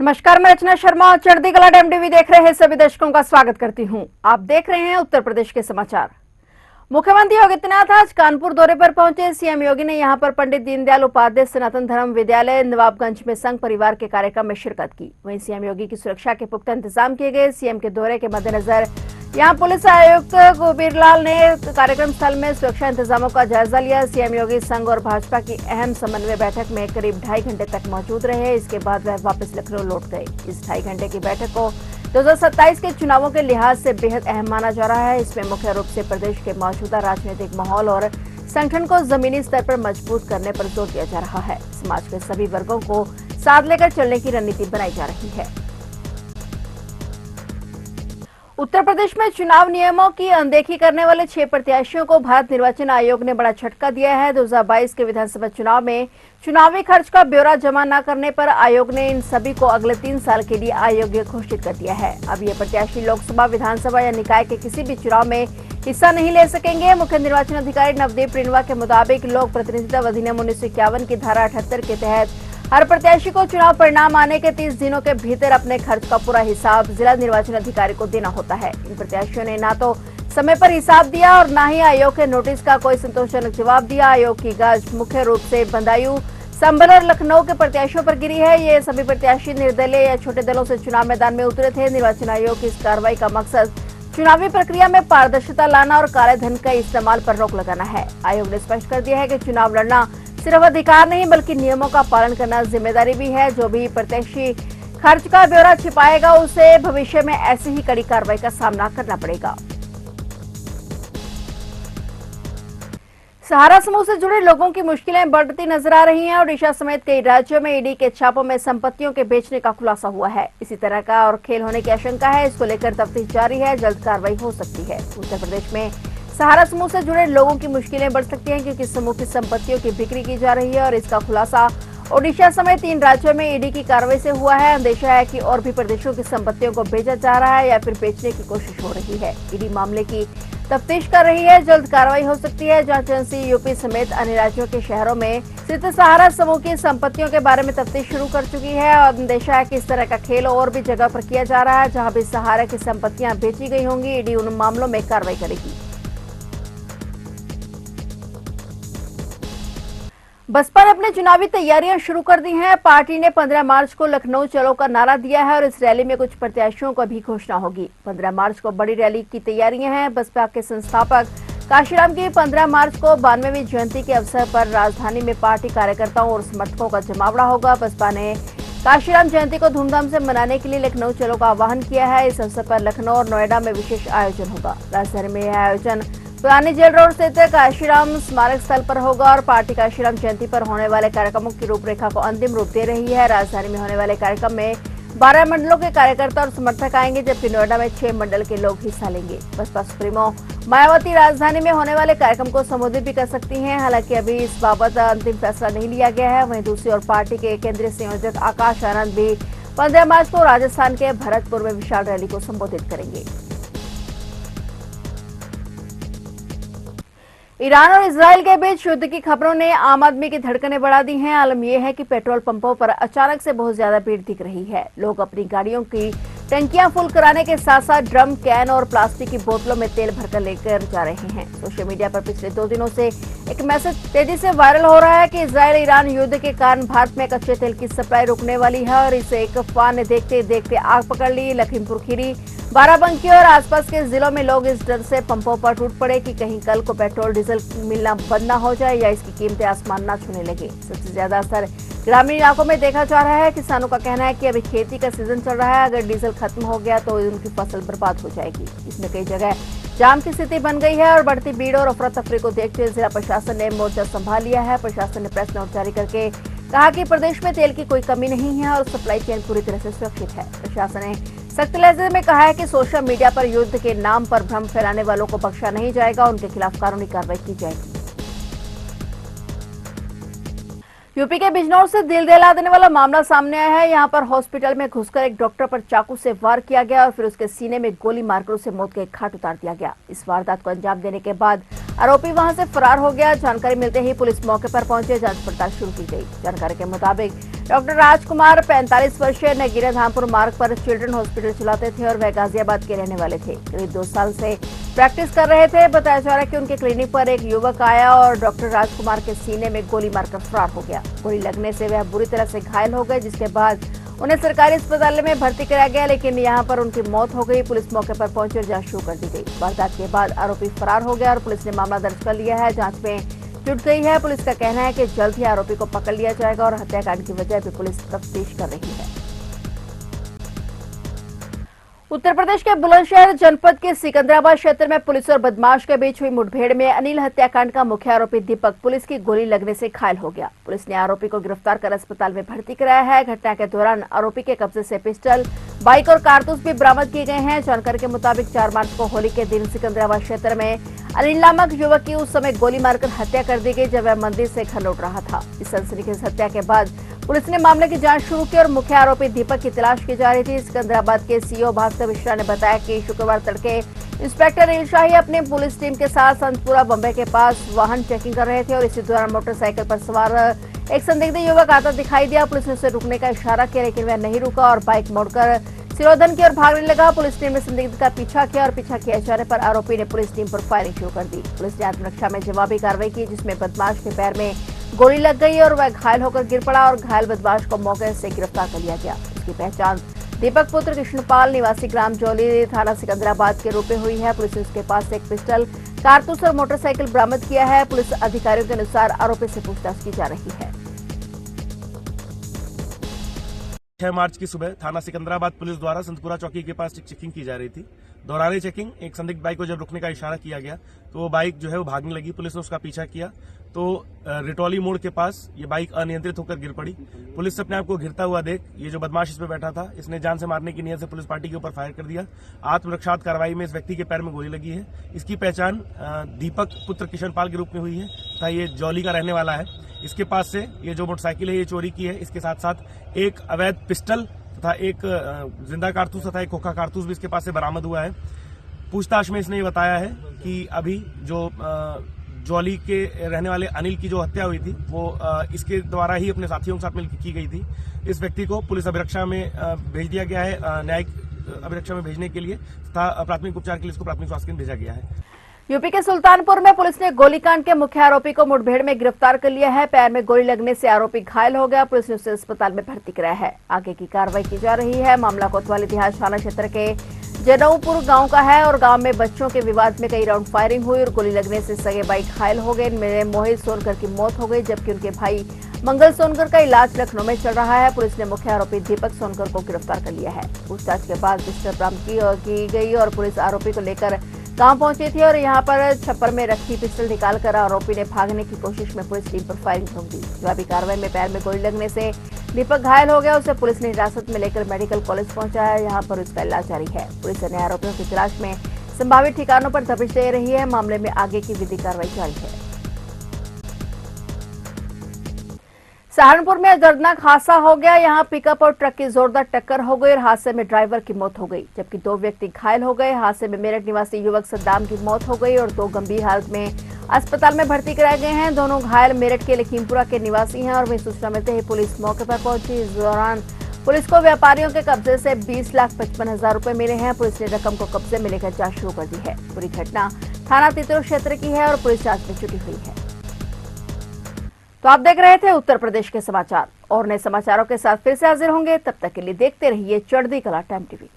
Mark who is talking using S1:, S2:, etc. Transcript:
S1: नमस्कार, मैं रचना शर्मा और चढ़ती कला टाइम टीवी देख रहे हैं सभी दर्शकों का स्वागत करती हूं। आप देख रहे हैं उत्तर प्रदेश के समाचार। मुख्यमंत्री योगी आदित्यनाथ आज कानपुर दौरे पर पहुंचे। सीएम योगी ने यहां पर पंडित दीनदयाल उपाध्याय सनातन धर्म विद्यालय नवाबगंज में संघ परिवार के कार्यक्रम में शिरकत की। वहीं सीएम योगी की सुरक्षा के पुख्ता इंतजाम किए गए। सीएम के दौरे के मद्देनजर यहां पुलिस आयुक्त गोबीरलाल ने कार्यक्रम स्थल में सुरक्षा इंतजामों का जायजा लिया। सीएम योगी संघ और भाजपा की अहम समन्वय बैठक में करीब 2.5 घंटे तक मौजूद रहे। इसके बाद वह वापस लखनऊ लौट गए। इस 2.5 घंटे की बैठक को 2027 के चुनावों के लिहाज से बेहद अहम माना जा रहा है। इसमें मुख्य रूप से प्रदेश के मौजूदा राजनीतिक माहौल और संगठन को जमीनी स्तर पर मजबूत करने पर जोर दिया जा रहा है। समाज के सभी वर्गों को साथ लेकर चलने की रणनीति बनाई जा रही है। उत्तर प्रदेश में चुनाव नियमों की अनदेखी करने वाले 6 प्रत्याशियों को भारत निर्वाचन आयोग ने बड़ा झटका दिया है। 2022 के विधानसभा चुनाव में चुनावी खर्च का ब्यौरा जमा न करने पर आयोग ने इन सभी को अगले 3 साल के लिए अयोग्य घोषित कर दिया है। अब ये प्रत्याशी लोकसभा, विधानसभा या निकाय के किसी भी चुनाव में हिस्सा नहीं ले सकेंगे। मुख्य निर्वाचन अधिकारी नवदीप रिणवा के मुताबिक लोक प्रतिनिधित्व अधिनियम 1951 की धारा 78 के तहत हर प्रत्याशी को चुनाव परिणाम आने के 30 दिनों के भीतर अपने खर्च का पूरा हिसाब जिला निर्वाचन अधिकारी को देना होता है। इन प्रत्याशियों ने ना तो समय पर हिसाब दिया और न ही आयोग के नोटिस का कोई संतोषजनक जवाब दिया। आयोग की गाज मुख्य रूप से बदायूं, संभल और लखनऊ के प्रत्याशियों पर गिरी है। ये सभी प्रत्याशी निर्दलीय या छोटे दलों से चुनाव मैदान में उतरे थे। निर्वाचन आयोग की इस कार्रवाई का मकसद चुनावी प्रक्रिया में पारदर्शिता लाना और काले धन का इस्तेमाल पर रोक लगाना है। आयोग ने स्पष्ट कर दिया है कि चुनाव लड़ना सिर्फ अधिकार नहीं बल्कि नियमों का पालन करना जिम्मेदारी भी है। जो भी प्रत्याशी खर्च का ब्यौरा छिपाएगा उसे भविष्य में ऐसी ही कड़ी कार्रवाई का सामना करना पड़ेगा। सहारा समूह से जुड़े लोगों की मुश्किलें बढ़ती नजर आ रही हैं। ओडिशा समेत कई राज्यों में ईडी के छापों में संपत्तियों के बेचने का खुलासा हुआ है। इसी तरह का और खेल होने की आशंका है। इसको लेकर तफ्तीश जारी है। जल्द कार्रवाई हो सकती है। उत्तर प्रदेश में सहारा समूह से जुड़े लोगों की मुश्किलें बढ़ सकती हैं क्योंकि समूह की संपत्तियों की बिक्री की जा रही है और इसका खुलासा ओडिशा समेत 3 राज्यों में ईडी की कार्रवाई से हुआ है। अंदेशा है कि और भी प्रदेशों की संपत्तियों को बेचा जा रहा है या फिर बेचने की कोशिश हो रही है। ईडी मामले की तफ्तीश कर रही है। जल्द कार्रवाई हो सकती है। जांच एजेंसी यूपी समेत अन्य राज्यों के शहरों में स्थित सहारा समूह की संपत्तियों के बारे में तफ्तीश शुरू कर चुकी है और अंदेशा है कि इस तरह का खेल और भी जगह पर किया जा रहा है जहां भी सहारा की संपत्तियां बेची गई होंगी। ईडी उन मामलों में कार्रवाई करेगी। बसपा ने अपनी चुनावी तैयारियां शुरू कर दी हैं। पार्टी ने 15 मार्च को लखनऊ चलो का नारा दिया है और इस रैली में कुछ प्रत्याशियों को भी घोषणा होगी। 15 मार्च को बड़ी रैली की तैयारियां हैं। बसपा के संस्थापक काशीराम की 15 मार्च को 92वीं जयंती के अवसर पर राजधानी में पार्टी कार्यकर्ताओं और समर्थकों का जमावड़ा होगा। बसपा ने काशीराम जयंती को धूमधाम से मनाने के लिए लखनऊ चलो का आह्वान किया है। इस अवसर पर लखनऊ और नोएडा में विशेष आयोजन होगा। राजधानी में यह आयोजन पुरानी जेल रोड स्थित काशीराम स्मारक स्थल पर होगा और पार्टी काशीराम जयंती पर होने वाले कार्यक्रमों की रूपरेखा को अंतिम रूप दे रही है। राजधानी में होने वाले कार्यक्रम में 12 मंडलों के कार्यकर्ता और समर्थक आएंगे जबकि नोएडा में 6 मंडल के लोग हिस्सा लेंगे। बसपा सुप्रीमो मायावती राजधानी में होने वाले कार्यक्रम को संबोधित भी कर सकती हैं। हालांकि अभी इस बाबत अंतिम फैसला नहीं लिया गया है। वहीं दूसरी ओर पार्टी के केंद्रीय संयोजक आकाश आनंद भी 15 मार्च को राजस्थान के भरतपुर में विशाल रैली को संबोधित करेंगे। ईरान और इजरायल के बीच युद्ध की खबरों ने आम आदमी की धड़कनें बढ़ा दी हैं। आलम यह है कि पेट्रोल पंपों पर अचानक से बहुत ज्यादा भीड़ दिख रही है। लोग अपनी गाड़ियों की टंकियां फुल कराने के साथ साथ ड्रम, कैन और प्लास्टिक की बोतलों में तेल भरकर लेकर जा रहे हैं। सोशल मीडिया पर पिछले 2 दिनों से एक मैसेज तेजी से वायरल हो रहा है कि इजरायल ईरान युद्ध के कारण भारत में कच्चे तेल की सप्लाई रुकने वाली है और इसे एक अफवाह ने देखते देखते आग पकड़ ली। लखीमपुर खीरी, बाराबंकी और आसपास के जिलों में लोग इस डर से पंपों पर टूट पड़े कि कहीं कल को पेट्रोल डीजल मिलना बंद ना हो जाए या इसकी कीमतें आसमान ना छूने लगे। सबसे ज्यादा असर ग्रामीण इलाकों में देखा जा रहा है। किसानों का कहना है कि अभी खेती का सीजन चल रहा है, अगर डीजल खत्म हो गया तो उनकी फसल बर्बाद हो जाएगी। इसमें कई जगह जाम की स्थिति बन गई है और बढ़ती भीड़ और अफरा तफरी को देखते हुए जिला प्रशासन ने मोर्चा संभाल लिया है। प्रशासन ने प्रेस नोट जारी करके कहा कि प्रदेश में तेल की कोई कमी नहीं है और सप्लाई चेन पूरी तरह से सुरक्षित है। प्रशासन ने सख्त लहजे में कहा है कि सोशल मीडिया पर युद्ध के नाम पर भ्रम फैलाने वालों को बख्शा नहीं जाएगा, उनके खिलाफ कानूनी कार्रवाई की जाएगी। यूपी के बिजनौर से दिल दहला देने वाला मामला सामने आया है। यहां पर हॉस्पिटल में घुसकर एक डॉक्टर पर चाकू से वार किया गया और फिर उसके सीने में गोली मारकर उसे मौत के घाट उतार दिया गया। इस वारदात को अंजाम देने के बाद आरोपी वहां से फरार हो गया। जानकारी मिलते ही पुलिस मौके पर पहुंचे, जांच पड़ताल शुरू की गई। जानकारी के मुताबिक डॉक्टर राजकुमार 45 वर्षीय नगीना धामपुर मार्ग पर चिल्ड्रन हॉस्पिटल चलाते थे और वह गाजियाबाद के रहने वाले थे। करीब 2 साल से प्रैक्टिस कर रहे थे। बताया जा रहा है कि उनके क्लिनिक पर एक युवक आया और डॉक्टर राजकुमार के सीने में गोली मारकर फरार हो गया। गोली लगने से वह बुरी तरह से घायल हो गए, जिसके बाद उन्हें सरकारी अस्पताल में भर्ती कराया गया, लेकिन यहां पर उनकी मौत हो गई। पुलिस मौके पर पहुंची और जांच शुरू कर दी गई। वारदात के बाद आरोपी फरार हो गया और पुलिस ने मामला दर्ज कर लिया है। जांच में जुट गई है। पुलिस का कहना है कि जल्द ही आरोपी को पकड़ लिया जाएगा और हत्याकांड की वजह भी पुलिस तफ्तीश कर रही है। उत्तर प्रदेश के बुलंदशहर जनपद के सिकंदराबाद क्षेत्र में पुलिस और बदमाश के बीच हुई मुठभेड़ में अनिल हत्याकांड का मुख्य आरोपी दीपक पुलिस की गोली लगने से घायल हो गया। पुलिस ने आरोपी को गिरफ्तार कर अस्पताल में भर्ती कराया है। घटना के दौरान आरोपी के कब्जे से पिस्टल, बाइक और कारतूस भी बरामद किए गए हैं। जानकारी के मुताबिक 4 मार्च को होली के दिन सिकंदराबाद क्षेत्र में अनिल नामक युवक की उस समय गोली मारकर हत्या कर दी गई, जब वह मंदिर से घर लौट रहा था। इस सनसनीखेज हत्या के बाद पुलिस ने मामले की जांच शुरू की और मुख्य आरोपी दीपक की तलाश की जा रही थी। सिकंदराबाद के सीओ भास्कर मिश्रा ने बताया कि शुक्रवार तड़के इंस्पेक्टर अनिल शाही अपनी पुलिस टीम के साथ संतपुरा बम्बई के पास वाहन चेकिंग कर रहे थे और इसी दौरान मोटरसाइकिल पर सवार एक संदिग्ध युवक आता दिखाई दिया। पुलिस ने उसे रुकने का इशारा किया, लेकिन वह नहीं रुका और बाइक मोड़कर सिरोधन की ओर भागने लगा। पुलिस टीम ने संदिग्ध का पीछा किया और पीछा किए जाने पर आरोपी ने पुलिस टीम पर फायरिंग शुरू कर दी। पुलिस ने आत्मरक्षा में जवाबी कार्रवाई की, जिसमें बदमाश के पैर में गोली लग गई और वह घायल होकर गिर पड़ा और घायल बदमाश को मौके से गिरफ्तार कर लिया गया। उसकी पहचान दीपक पुत्र कृष्णपाल निवासी ग्राम जौली थाना सिकंदराबाद के रूप में हुई है। पुलिस ने उसके पास से एक पिस्टल, कारतूस और मोटरसाइकिल बरामद किया है। पुलिस अधिकारियों के अनुसार आरोपी से पूछताछ की जा रही है।
S2: 6 मार्च की सुबह थाना सिकंदराबाद पुलिस द्वारा संतपुरा चौकी के पास चेकिंग की जा रही थी। दौरान चेकिंग एक संदिग्ध बाइक को जब रुकने का इशारा किया गया तो वो बाइक जो है वो भागने लगी। पुलिस ने उसका पीछा किया तो रिटौली मोड़ के पास ये बाइक अनियंत्रित होकर गिर पड़ी। पुलिस से अपने आप को गिरता हुआ देख ये जो बदमाश इस पे बैठा था, इसने जान से मारने की नियत से पुलिस पार्टी के ऊपर फायर कर दिया। आत्मरक्षात्मक कार्रवाई में इस व्यक्ति के पैर में गोली लगी है। इसकी पहचान दीपक पुत्र कृष्णपाल के रूप में हुई है तथा ये जौली का रहने वाला है। इसके पास से ये जो मोटरसाइकिल है ये चोरी की है। इसके साथ साथ एक अवैध पिस्टल तथा एक जिंदा कारतूस तथा एक खोखा कारतूस भी इसके पास से बरामद हुआ है। पूछताछ में इसने ये बताया है कि अभी जो जौली के रहने वाले अनिल की जो हत्या हुई थी वो इसके द्वारा ही अपने साथियों के साथ मिलकर की गई थी। इस व्यक्ति को पुलिस अभिरक्षा में भेज दिया गया है, न्यायिक अभिरक्षा में भेजने के लिए तथा प्राथमिक उपचार के लिए इसको प्राथमिक स्वास्थ्य केंद्र भेजा गया है।
S1: यूपी के सुल्तानपुर में पुलिस ने गोलीकांड के मुख्य आरोपी को मुठभेड़ में गिरफ्तार कर लिया है। पैर में गोली लगने से आरोपी घायल हो गया। पुलिस ने उसे अस्पताल में भर्ती कराया है। आगे की कार्रवाई की जा रही है। मामला कोतवाली देहात थाना क्षेत्र के जनऊपुर गांव का है और गांव में बच्चों के विवाद में कई राउंड फायरिंग हुई और गोली लगने से सगे भाई घायल हो गए। इनमें मोहित सोनकर की मौत हो गई, जबकि उनके भाई मंगल सोनकर का इलाज लखनऊ में चल रहा है। पुलिस ने मुख्य आरोपी दीपक सोनकर को गिरफ्तार कर लिया है। पूछताछ के बाद पिस्टल बरामद की गई और पुलिस आरोपी को लेकर गांव पहुंची थी और यहां पर छप्पर में रखी पिस्टल निकालकर आरोपी ने भागने की कोशिश में पुलिस टीम पर फायरिंग ठोक दी। जवाबी कार्रवाई में पैर में गोली लगने से दीपक घायल हो गया। उसे पुलिस ने हिरासत में लेकर मेडिकल कॉलेज पहुंचाया। यहां पर उसका इलाज जारी है। पुलिस अन्य आरोपियों की तलाश में संभावित ठिकानों पर दबिश दे रही है। मामले में आगे की विधिक कार्रवाई जारी है। सहारनपुर में दर्दनाक हादसा हो गया। यहां पिकअप और ट्रक की जोरदार टक्कर हो गई और हादसे में ड्राइवर की मौत हो गई, जबकि 2 व्यक्ति घायल हो गए। हादसे में मेरठ निवासी युवक सद्दाम की मौत हो गई और 2 गंभीर हालत में अस्पताल में भर्ती कराए गए हैं। दोनों घायल मेरठ के लखीमपुरा के निवासी हैं और वहीं सूचना मिलते ही पुलिस मौके पर पहुंची। इस दौरान पुलिस को व्यापारियों के कब्जे से 20,55,000 रुपए मिले हैं। पुलिस ने रकम को कब्जे में लेकर जांच शुरू कर दी है। पूरी घटना थाना तितुर क्षेत्र की है और पुलिस जांच में जुटी हुई है। तो आप देख रहे थे उत्तर प्रदेश के समाचार और नए समाचारों के साथ फिर से हाजिर होंगे। तब तक के लिए देखते रहिए चढ़ती कला टाइम टीवी।